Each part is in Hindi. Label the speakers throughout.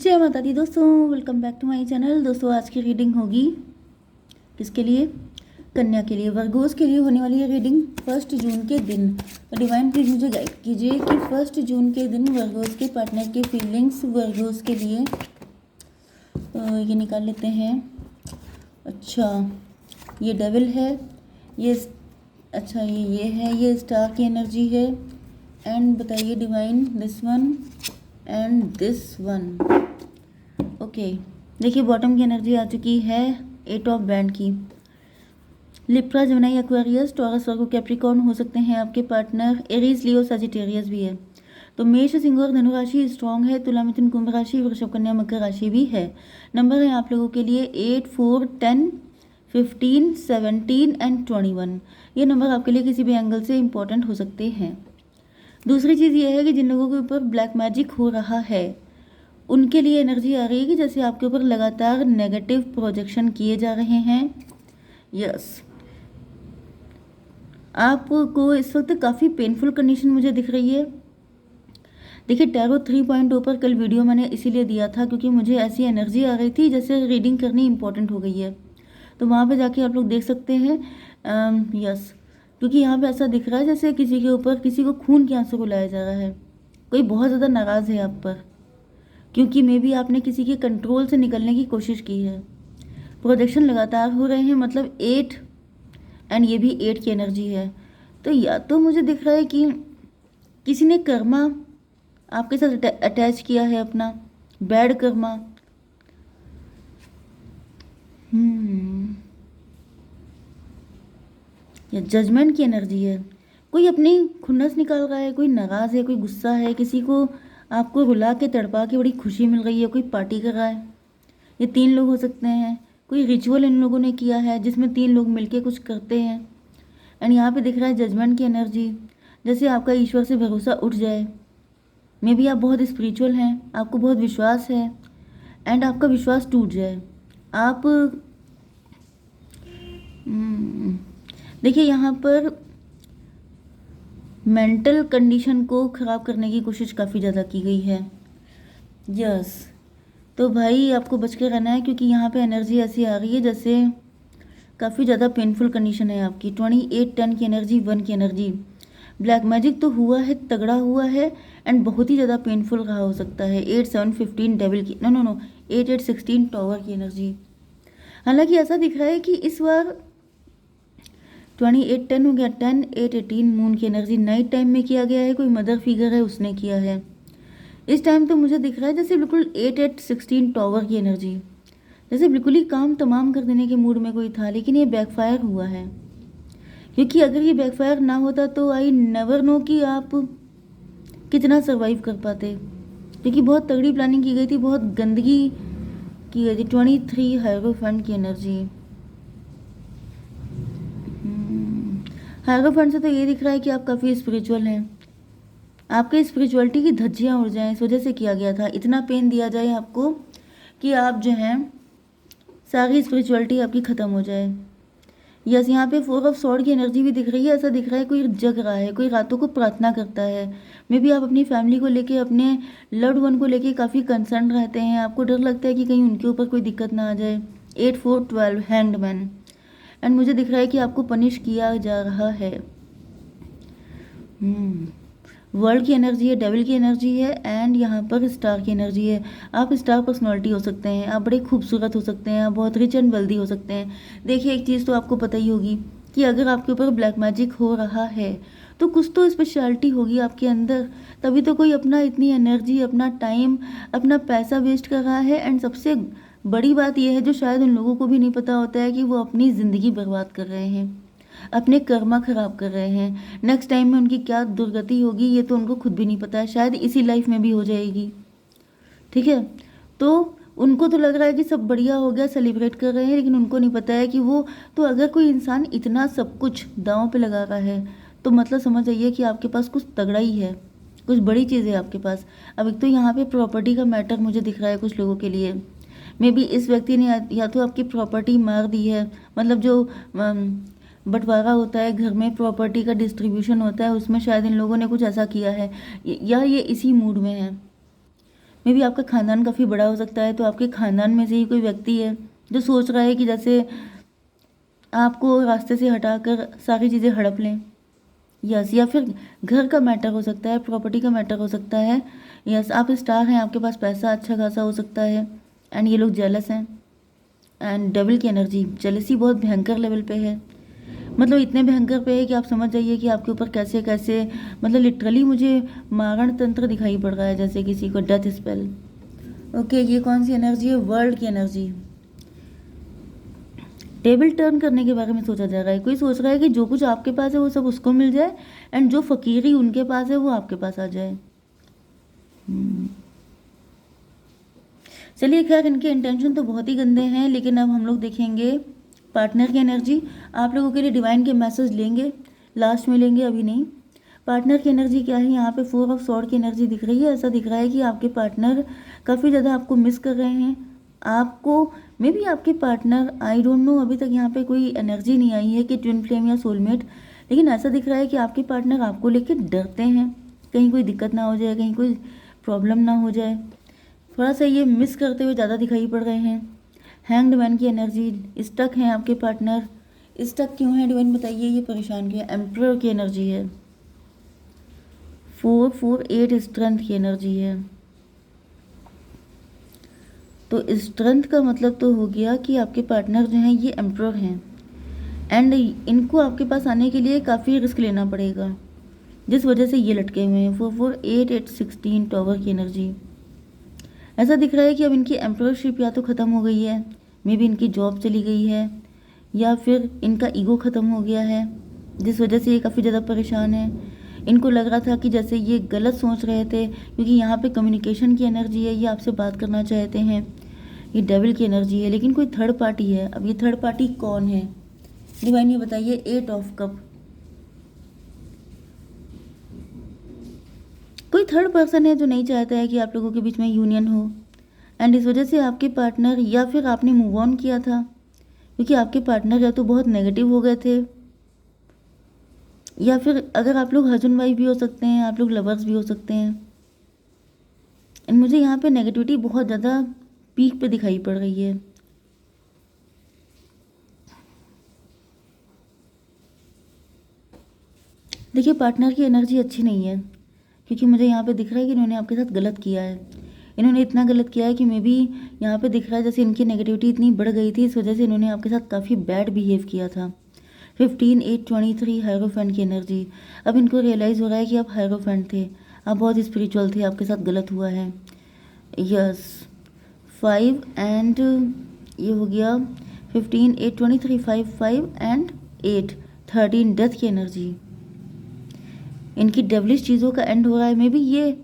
Speaker 1: जय माता दी दोस्तों, welcome back to my channel. दोस्तों आज की रीडिंग होगी किसके लिए? कन्या के लिए, वर्गोस के लिए होने वाली है रीडिंग 1 जून के दिन। डिवाइन प्लीज मुझे गाइड कीजिए कि 1 जून के दिन वर्गोस के पार्टनर के फीलिंग्स वर्गोस के लिए। ये निकाल लेते हैं। अच्छा, ये डेविल है, ये अच्छा ये है, ये स्टार की एनर्जी है। एंड बताइए divine this one and this one. Okay, देखिए बॉटम की एनर्जी आ चुकी है 8 ऑफ बैंड की। लिब्रा, जेमिनी, एक्वेरियस, टॉरस, वर्गो, कैप्रिकॉर्न हो सकते हैं आपके पार्टनर। एरीज, लियो, सजिटेरियस भी है। तो मेष, सिंह और धनु राशि स्ट्रॉन्ग है। तुला, मिथुन, कुंभ राशि, वृषभ, कन्या, मकर राशि भी है। नंबर है आप लोगों के लिए 8, 4, 10, 15, 17 एंड 21। ये नंबर आपके लिए किसी भी एंगल से इंपॉर्टेंट हो सकते हैं। दूसरी चीज़ ये है कि जिन लोगों के ऊपर ब्लैक मैजिक हो रहा है उनके लिए एनर्जी आ रही है कि जैसे आपके ऊपर लगातार नेगेटिव प्रोजेक्शन किए जा रहे हैं। यस, आपको इस वक्त काफ़ी पेनफुल कंडीशन मुझे दिख रही है। देखिए टैरो 3.0 पर कल वीडियो मैंने इसीलिए दिया था क्योंकि मुझे ऐसी एनर्जी आ रही थी जैसे रीडिंग करनी इंपॉर्टेंट हो गई है। तो वहाँ पे जाके आप लोग देख सकते हैं। यस, क्योंकि यहाँ पे ऐसा दिख रहा है जैसे किसी के ऊपर किसी को खून के आंसू रुलाया जा रहा है। कोई बहुत ज़्यादा नाराज़ है आप पर, क्योंकि मे बी आपने किसी के कंट्रोल से निकलने की कोशिश की है। प्रोजेक्शन लगातार हो रहे हैं, मतलब 8 एंड ये भी 8 की एनर्जी है। तो या तो मुझे दिख रहा है कि किसी ने कर्मा आपके साथ अटैच किया है, अपना बैड कर्मा। या जजमेंट की एनर्जी है। कोई अपनी खुन्नस निकाल रहा है, कोई नाराज़ है, कोई गुस्सा है, किसी को आपको रुला के तड़पा के बड़ी खुशी मिल रही है, कोई पार्टी कर रहा है। ये 3 लोग हो सकते हैं। कोई रिचुअल इन लोगों ने किया है जिसमें 3 लोग मिलके कुछ करते हैं। एंड यहाँ पे दिख रहा है जजमेंट की एनर्जी, जैसे आपका ईश्वर से भरोसा उठ जाए। मे बी आप बहुत स्पिरिचुअल हैं, आपको बहुत विश्वास है एंड आपका विश्वास टूट जाए। आप देखिए यहाँ पर मेंटल कंडीशन को ख़राब करने की कोशिश काफ़ी ज़्यादा की गई है। यस, तो भाई आपको बच के रहना है क्योंकि यहाँ पे एनर्जी ऐसी आ रही है जैसे काफ़ी ज़्यादा पेनफुल कंडीशन है आपकी। 28, 10 की एनर्जी, 1 की एनर्जी। ब्लैक मैजिक तो हुआ है, तगड़ा हुआ है एंड बहुत ही ज़्यादा पेनफुल रहा हो सकता है। 8, 7, 15 डेविल की, नो 8, 8, 16 टॉवर की एनर्जी। हालांकि ऐसा दिख रहा है कि इस बार 28, 10 हो गया, 10, 8, 18 मून की एनर्जी नाइट टाइम में किया गया है। कोई मदर फिगर है उसने किया है। इस टाइम तो मुझे दिख रहा है जैसे बिल्कुल 8, 8, 16 टॉवर की एनर्जी, जैसे बिल्कुल ही काम तमाम कर देने के मूड में कोई था, लेकिन ये बैकफायर हुआ है। क्योंकि अगर ये बैकफायर ना होता तो आई नेवर नो कि आप कितना सर्वाइव कर पाते, क्योंकि बहुत तगड़ी प्लानिंग की गई थी, बहुत गंदगी की गई थी। 23 हायरोफेंट की एनर्जी। हायरोफेंट से तो ये दिख रहा है कि आप काफ़ी स्पिरिचुअल हैं। आपके स्पिरिचुअलिटी की धज्जियाँ उड़ जाएं, इस वजह से किया गया था। इतना पेन दिया जाए आपको कि आप जो हैं सारी स्पिरिचुअलिटी आपकी ख़त्म हो जाए। यस, यहाँ पे 4 ऑफ स्वॉर्ड की एनर्जी भी दिख रही है। ऐसा दिख रहा है कोई जग रहा है, कोई रातों को प्रार्थना करता है। मे बी आप अपनी फैमिली को लेके, अपने लव्ड वन को लेके काफ़ी कंसर्न रहते हैं। आपको डर लगता है कि कहीं उनके ऊपर कोई दिक्कत ना आ जाए। 8, 4, 12 हैंडमैन। एंड मुझे दिख रहा है कि आपको पनिश किया जा रहा है। वर्ल्ड की एनर्जी है, डेविल की एनर्जी है एंड यहाँ पर स्टार की एनर्जी है। आप स्टार पर्सनालिटी हो सकते हैं, आप बड़े खूबसूरत हो सकते हैं, आप बहुत रिच एंड वेल्दी हो सकते हैं। देखिए एक चीज़ तो आपको पता ही होगी कि अगर आपके ऊपर ब्लैक मैजिक हो रहा है तो कुछ तो स्पेशलिटी होगी आपके अंदर, तभी तो कोई अपना इतनी एनर्जी, अपना टाइम, अपना पैसा वेस्ट कर रहा है। एंड सबसे बड़ी बात यह है जो शायद उन लोगों को भी नहीं पता होता है कि वो अपनी ज़िंदगी बर्बाद कर रहे हैं, अपने कर्मा खराब कर रहे हैं। नेक्स्ट टाइम में उनकी क्या दुर्गति होगी ये तो उनको खुद भी नहीं पता है, शायद इसी लाइफ में भी हो जाएगी। ठीक है, तो उनको तो लग रहा है कि सब बढ़िया हो गया, सेलिब्रेट कर रहे हैं, लेकिन उनको नहीं पता है कि वो तो अगर कोई इंसान इतना सब कुछ दांव पे लगा रहा है तो मतलब समझ आइए कि आपके पास कुछ तगड़ा ही है, कुछ बड़ी चीज़ है आपके पास। अब एक तो यहाँ पे प्रॉपर्टी का मैटर मुझे दिख रहा है कुछ लोगों के लिए। मे बी इस व्यक्ति ने या तो आपकी प्रॉपर्टी मार दी है, मतलब जो बंटवारा होता है घर में, प्रॉपर्टी का डिस्ट्रीब्यूशन होता है, उसमें शायद इन लोगों ने कुछ ऐसा किया है या ये इसी मूड में है। मे भी आपका खानदान काफ़ी बड़ा हो सकता है, तो आपके खानदान में से ही कोई व्यक्ति है जो सोच रहा है कि जैसे आपको रास्ते से हटाकर सारी चीज़ें हड़प लें। यस, या फिर घर का मैटर हो सकता है, प्रॉपर्टी का मैटर हो सकता है। यस, आप स्टार हैं, आपके पास पैसा अच्छा खासा हो सकता है, एंड ये लोग जेलस हैं। एंड डेविल की एनर्जी, जेलसी बहुत भयंकर लेवल पे है, मतलब इतने भयंकर पे है कि आप समझ जाइए कि आपके ऊपर कैसे कैसे, मतलब लिटरली मुझे मारण तंत्र दिखाई पड़ रहा है, जैसे किसी को डेथ स्पेल। ओके, ये कौन सी एनर्जी है? वर्ल्ड की एनर्जी। टेबल टर्न करने के बारे में सोचा जा रहा है। कोई सोच रहा है कि जो कुछ आपके पास है वो सब उसको मिल जाए, एंड जो फकीरी उनके पास है वो आपके पास आ जाए। चलिए खैर, इनके इंटेंशन तो बहुत ही गंदे हैं, लेकिन अब हम लोग देखेंगे पार्टनर की एनर्जी। आप लोगों के लिए डिवाइन के मैसेज लेंगे, लास्ट में लेंगे, अभी नहीं। पार्टनर की एनर्जी क्या है? यहाँ पे 4 ऑफ स्वॉर्ड की एनर्जी दिख रही है। ऐसा दिख रहा है कि आपके पार्टनर काफ़ी ज़्यादा आपको मिस कर रहे हैं। आपको मे बी आपके पार्टनर, आई डोंट नो, अभी तक यहाँ पे कोई एनर्जी नहीं आई है कि ट्विन फ्लेम या सोलमेट, लेकिन ऐसा दिख रहा है कि आपके पार्टनर आपको लेके डरते हैं, कहीं कोई दिक्कत ना हो जाए, कहीं कोई प्रॉब्लम ना हो जाए। थोड़ा सा ये मिस करते हुए ज़्यादा दिखाई पड़ रहे हैं। हैंग्ड मैन की एनर्जी, स्टक हैं आपके पार्टनर। स्टक क्यों है डिवाइन बताइए, ये परेशान क्यों है? एम्परर की एनर्जी है। 448 स्ट्रेंथ की एनर्जी है। तो स्ट्रेंथ का मतलब तो हो गया कि आपके पार्टनर जो हैं ये एम्परर हैं, एंड इनको आपके पास आने के लिए काफ़ी रिस्क लेना पड़ेगा, जिस वजह से ये लटके हुए हैं। 448 टॉवर की एनर्जी। ऐसा दिख रहा है कि अब इनकी एम्पररशिप या तो ख़त्म हो गई है, मे बी इनकी जॉब चली गई है, या फिर इनका ईगो ख़त्म हो गया है, जिस वजह से ये काफ़ी ज़्यादा परेशान है। इनको लग रहा था कि जैसे ये गलत सोच रहे थे, क्योंकि यहाँ पे कम्युनिकेशन की एनर्जी है, ये आपसे बात करना चाहते हैं। ये डेविल की एनर्जी है, लेकिन कोई थर्ड पार्टी है। अब ये थर्ड पार्टी कौन है डिवाइन, ये बताइए। 8 ऑफ कप, कोई थर्ड पर्सन है जो नहीं चाहता है कि आप लोगों के बीच में यूनियन हो, एंड इस वजह से आपके पार्टनर, या फिर आपने मूव ऑन किया था, क्योंकि आपके पार्टनर या तो बहुत नेगेटिव हो गए थे, या फिर अगर आप लोग हस्बैंड वाइफ भी हो सकते हैं, आप लोग लवर्स भी हो सकते हैं। एंड मुझे यहाँ पे नेगेटिविटी बहुत ज़्यादा पीक पे दिखाई पड़ रही है। देखिए, पार्टनर की एनर्जी अच्छी नहीं है, क्योंकि मुझे यहाँ पे दिख रहा है कि इन्होंने आपके साथ गलत किया है। इन्होंने इतना गलत किया है कि मे बी यहाँ पे दिख रहा है जैसे इनकी नेगेटिविटी इतनी बढ़ गई थी, इस वजह से इन्होंने आपके साथ काफ़ी बैड बिहेव किया था। 15/8/23 हायरोफेंट की एनर्जी। अब इनको रियलाइज़ हो रहा है कि आप हायरोफेंट थे, आप बहुत स्पिरिचुअल थे, आपके साथ गलत हुआ है। यस, 5 एंड ये हो गया 15/8/23, 5 एंड 8, 13 डेथ की एनर्जी। इनकी डेवलिश चीज़ों का एंड हो रहा है, मे बी ये,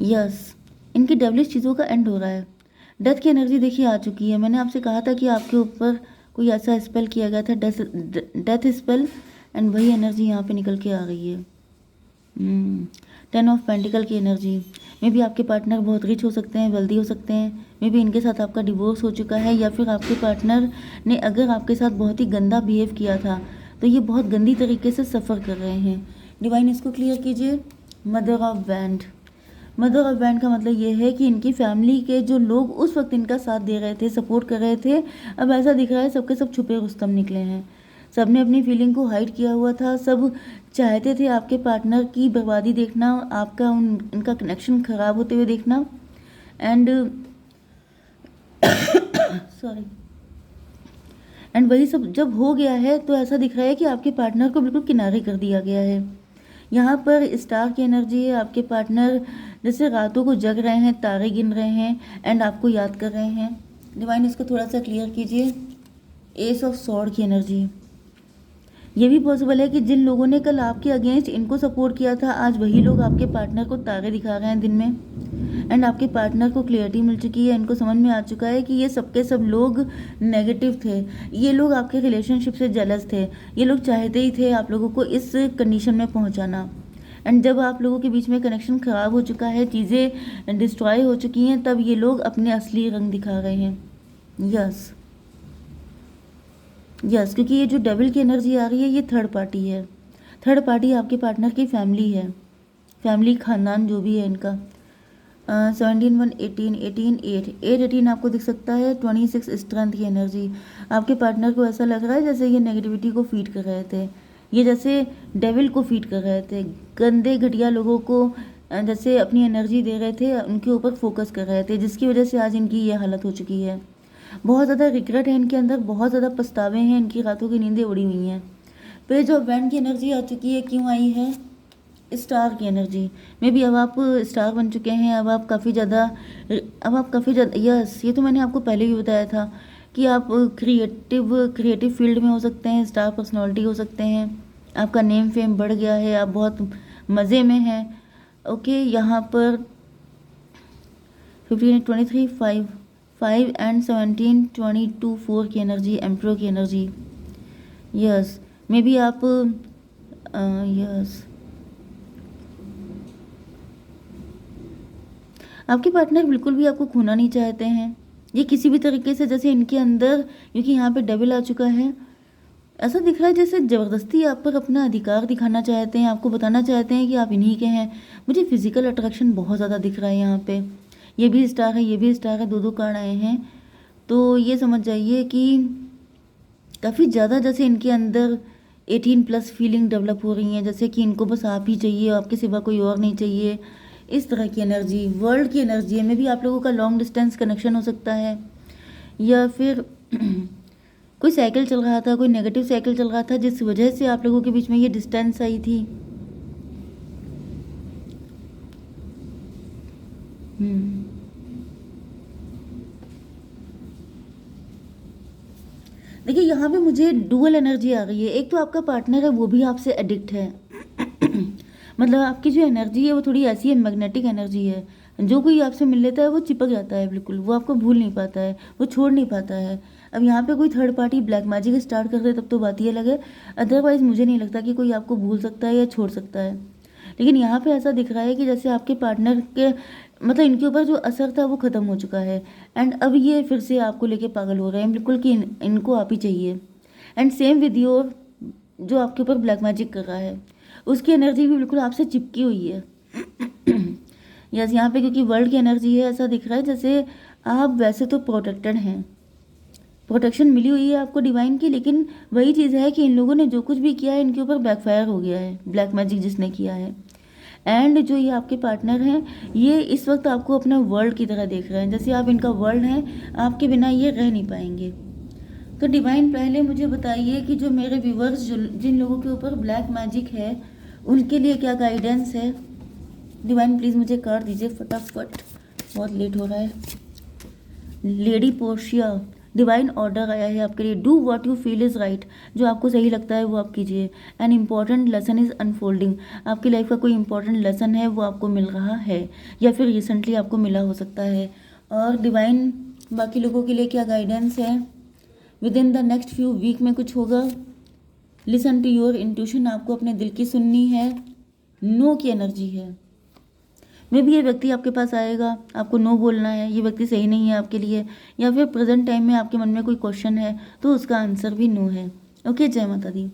Speaker 1: यस, इनकी डेवलिश चीज़ों का एंड हो रहा है। डेथ की एनर्जी देखिए आ चुकी है। मैंने आपसे कहा था कि आपके ऊपर कोई ऐसा स्पेल किया गया था, डेथ स्पेल, एंड वही एनर्जी यहाँ पे निकल के आ गई है। 10 ऑफ पेंटिकल की एनर्जी। मे बी आपके पार्टनर बहुत रिच हो सकते हैं, वेल्दी हो सकते हैं, मे बी इनके साथ आपका डिवोर्स हो चुका है, या फिर आपके पार्टनर ने अगर आपके साथ बहुत ही गंदा बिहेव किया था, तो ये बहुत गंदी तरीके से सफ़र कर रहे हैं। डिवाइन इसको क्लियर कीजिए। Mother of band. Mother of band का मतलब ये है कि इनकी फैमिली के जो लोग उस वक्त इनका साथ दे रहे थे, सपोर्ट कर रहे थे, अब ऐसा दिख रहा है सबके सब छुपे रुस्तम निकले हैं। सब ने अपनी फीलिंग को हाइड किया हुआ था, सब चाहते थे आपके पार्टनर की बर्बादी देखना, आपका इनका कनेक्शन ख़राब होते हुए देखना, एंड सॉरी, एंड वही सब जब हो गया है तो ऐसा दिख रहा है कि आपके पार्टनर को बिल्कुल किनारे कर दिया गया है। यहाँ पर स्टार की एनर्जी है। आपके पार्टनर जैसे रातों को जग रहे हैं, तारे गिन रहे हैं, एंड आपको याद कर रहे हैं। डिवाइन इसको थोड़ा सा क्लियर कीजिए। एस ऑफ सॉर्ड की एनर्जी। ये भी पॉसिबल है कि जिन लोगों ने कल आपके अगेंस्ट इनको सपोर्ट किया था, आज वही लोग आपके पार्टनर को तारे दिखा रहे हैं दिन में, एंड आपके पार्टनर को क्लियरिटी मिल चुकी है। इनको समझ में आ चुका है कि ये सबके सब लोग नेगेटिव थे, ये लोग आपके रिलेशनशिप से जेलस थे, ये लोग चाहते ही थे आप लोगों को इस कंडीशन में पहुंचाना, एंड जब आप लोगों के बीच में कनेक्शन ख़राब हो चुका है, चीज़ें डिस्ट्रॉय हो चुकी हैं, तब ये लोग अपने असली रंग दिखा रहे हैं। यस, यस, क्योंकि ये जो डेविल की एनर्जी आ रही है ये थर्ड पार्टी है। थर्ड पार्टी आपके पार्टनर की फैमिली है, फैमिली, खानदान जो भी है इनका, 17 1 18 18 8 8 18 आपको दिख सकता है 26 स्ट्रेंथ की एनर्जी। आपके पार्टनर को ऐसा लग रहा है जैसे ये नेगेटिविटी को फीड कर रहे थे, ये जैसे डेविल को फीड कर रहे थे, गंदे घटिया लोगों को जैसे अपनी एनर्जी दे रहे थे, उनके ऊपर फोकस कर रहे थे, जिसकी वजह से आज इनकी ये हालत हो चुकी है। बहुत ज़्यादा रिग्रेट है इनके अंदर, बहुत ज़्यादा पछतावे हैं, इनकी रातों की नींदें उड़ी हुई हैं। पेज ऑफ वैंड की एनर्जी आ चुकी है, क्यों आई है? स्टार की एनर्जी में भी अब आप स्टार बन चुके हैं। अब आप काफ़ी ज़्यादा यस, ये तो मैंने आपको पहले भी बताया था कि आप क्रिएटिव फील्ड में हो सकते हैं, स्टार पर्सनालिटी हो सकते हैं, आपका नेम फेम बढ़ गया है, आप बहुत मज़े में हैं। ओके, यहाँ पर 15 23 5 एंड 17 22 4 की एनर्जी, एम्प्रो की एनर्जी। यस, मे बी आप यस, आपके पार्टनर बिल्कुल भी आपको खोना नहीं चाहते हैं। ये किसी भी तरीके से, जैसे इनके अंदर, क्योंकि यहाँ पे डेविल आ चुका है, ऐसा दिख रहा है जैसे ज़बरदस्ती आप पर अपना अधिकार दिखाना चाहते हैं, आपको बताना चाहते हैं कि आप इन्हीं के हैं। मुझे फिजिकल अट्रैक्शन बहुत ज़्यादा दिख रहा है यहाँ पे। ये भी स्टार है, ये भी स्टार है, दो कार्ड आए हैं। तो ये समझ जाइए कि काफ़ी ज़्यादा जैसे इनके अंदर 18+ फीलिंग डेवलप हो रही हैं, जैसे कि इनको बस आप ही चाहिए, आपके सिवा कोई और नहीं चाहिए। इस तरह की एनर्जी, वर्ल्ड की एनर्जी में भी आप लोगों का लॉन्ग डिस्टेंस कनेक्शन हो सकता है, या फिर कोई साइकिल चल रहा था, कोई नेगेटिव साइकिल चल रहा था, जिस वजह से आप लोगों के बीच में ये डिस्टेंस आई थी। देखिए, यहाँ पे मुझे डुअल एनर्जी आ रही है। एक तो आपका पार्टनर है, वो भी आपसे एडिक्ट है। मतलब आपकी जो एनर्जी है वो थोड़ी ऐसी है, मैग्नेटिक एनर्जी है। जो कोई आपसे मिल लेता है वो चिपक जाता है बिल्कुल, वो आपको भूल नहीं पाता है, वो छोड़ नहीं पाता है। अब यहाँ पे कोई third party black magic start कर दे तब तो बात ही अलग है, अदरवाइज मुझे नहीं लगता कि कोई आपको भूल सकता है या छोड़ सकता है। लेकिन यहाँ पे ऐसा दिख रहा है कि जैसे आपके पार्टनर के, मतलब इनके ऊपर जो असर था वो ख़त्म हो चुका है, एंड अब ये फिर से आपको लेके पागल हो रहे हैं बिल्कुल कि इनको आप ही चाहिए। एंड सेम विद योर, जो आपके ऊपर ब्लैक मैजिक कर रहा है, उसकी एनर्जी भी बिल्कुल आपसे चिपकी हुई है। यस, यहाँ पे क्योंकि वर्ल्ड की एनर्जी है, ऐसा दिख रहा है जैसे आप वैसे तो प्रोटेक्टेड हैं, प्रोटेक्शन मिली हुई है आपको डिवाइन की, लेकिन वही चीज़ है कि इन लोगों ने जो कुछ भी किया है इनके ऊपर बैकफायर हो गया है, ब्लैक मैजिक जिसने किया है। एंड जो ये आपके पार्टनर हैं, ये इस वक्त आपको अपना वर्ल्ड की तरह देख रहे हैं, जैसे आप इनका वर्ल्ड हैं, आपके बिना ये रह नहीं पाएंगे। तो डिवाइन, पहले मुझे बताइए कि जो मेरे व्यूवर्स, जिन लोगों के ऊपर ब्लैक मैजिक है, उनके लिए क्या गाइडेंस है। डिवाइन प्लीज़ मुझे कार्ड दीजिए फटाफट, बहुत लेट हो रहा है। लेडी पोर्शिया, डिवाइन ऑर्डर आया है आपके लिए। Do what you feel is right, जो आपको सही लगता है वो आप कीजिए। An important lesson is unfolding, आपकी लाइफ का कोई इंपॉर्टेंट लेसन है वो आपको मिल रहा है, या फिर रिसेंटली आपको मिला हो सकता है। और डिवाइन बाकी लोगों के लिए क्या गाइडेंस है। Within the next few week में कुछ होगा। लिसन टू योर इंट्यूशन, आपको अपने दिल की सुननी है। नो की एनर्जी है, मे भी ये व्यक्ति आपके पास आएगा, आपको नो बोलना है, ये व्यक्ति सही नहीं है आपके लिए, या फिर प्रेजेंट टाइम में आपके मन में कोई क्वेश्चन है तो उसका आंसर भी नो है। ओके, जय माता दी।